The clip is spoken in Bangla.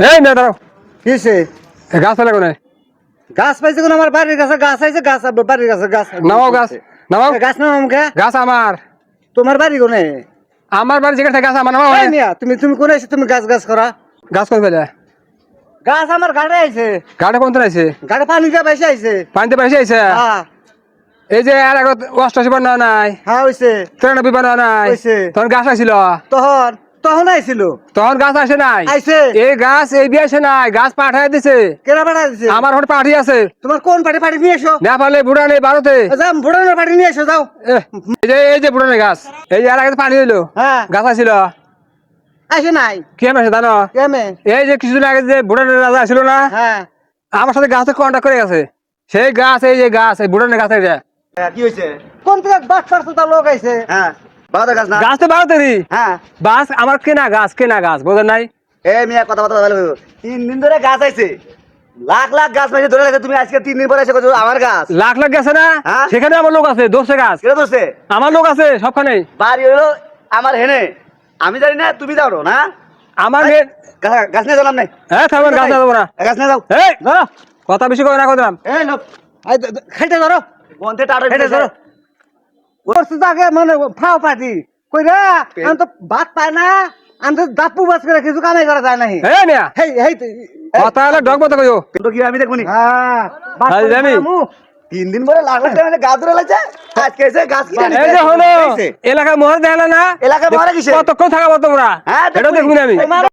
এই না দাঁড়াও, কিসে গাছ ফেলে কোনে? গাছ পাইছে কোন? আমার বাড়ির কাছে গাছ আইছে, গাছ বাড়ির কাছে গাছ। নামাও গাছ, নামাও। গাছ নামাও কে? গাছ আমার, তোমার বাড়ি কোনে? আমার বাড়ি যেখানে থাকে গাছ আমার নামাও। এই মিয়া, তুমি তুমি কোনে এসে তুমি গাছ গাছ করা? গাছ কোন ফেলে? গাছ আমার গাড়ে আইছে। গাড়ি কোন আইছে? গাড়ে পানি দিয়ে বেশি আইছে। পানিতে বেশি আইছে। হ্যাঁ এই যে আর আগত 88 বানা নাই, হ্যাঁ হইছে 93 বানা নাই, হইছে। তখন গাছ আইছিল। তখন তখন আইছিল। তখন গাছ আসে নাই। আইছে। এই গাছ এই দিয়ে আসে নাই, গাছ পাঠায় দিছে। কেনা পাঠা দিছে? আমার ওখানে পাঠি আছে। তোমার কোন পাটি পাটি নিয়ে এসো। নেপালে বুড়ানে ভারতে। যাও ভুটানের পাটি নিয়ে এসো যাও। এই যে বুড়ানে গাছ, এই যে আর আগে পানি হইলো, হ্যাঁ গাছ আসছিল। আইসে নাই কি আছে জানো? কেমে? এই যে কিছুদিন আগে যে বুড়ানের রাজা আসছিল না, হ্যাঁ আমার সাথে গাছে কন্ট্যাক্ট করে গেছে। সেই গাছ, এই যে গাছ, এই বুড়ানের গাছ, এটা কি হইছে? কোন থেকে বাস পারছো তা লোক আইছে? হ্যাঁ বাবা গাছ না? গাছ তো ভারতেরই। হ্যাঁ বাস আমার কেনা গাছ বোঝেন নাই? এ মিয়া কথা কথা ভালো। 3 দিন ধরে গাছ আইছে, লাখ লাখ গাছ পাইছে ধরে রাখছে। তুমি আজকে 3 দিন পরে এসে কইছো আমার গাছ। লাখ লাখ গেছে না, হ্যাঁ? সেখানে আমার লোক আছে, দোষে গাছ। কেন দোষে? আমার লোক আছে সবখানে। বাড়ি হলো আমার হেনে, আমি জানি না, তুমি যাও না। আমার গাছ নিয়ে গেলাম নাই। হ্যাঁ থাকবেন, গাছ না দেবো না। গাছ নিয়ে যাও। এই ধরো, কথা বেশি করে না করলাম। এই লোক খাইতে ধরো, বন্ধে টাটা খাইতে ধরো। ওরছে আগে মানে ফাও পাটি কই রে, আমি তো ভাত পাই না, আমি তো দাপু বাস করে কিছু কামাই করা যায় নাই। এই মিয়া, হেই হেই কথা হলে ডগ মতো কইও। কিন্তু কি আমি দেখবনি? হ্যাঁ বাস আরে করে জানি। খামু। 3 দিন পরে লাখ লাখ টাকা গাছ ধরে লাগছে। আজকে এসে গাছ কিনে নিতে এই যে হলো আইছে। এলাকায় মোহর দেখালে না, এলাকায় মোহরে কিসে? কতক্ষণ থাকাবো তোমরা? হ্যাঁ এটা দেখবি না আমি।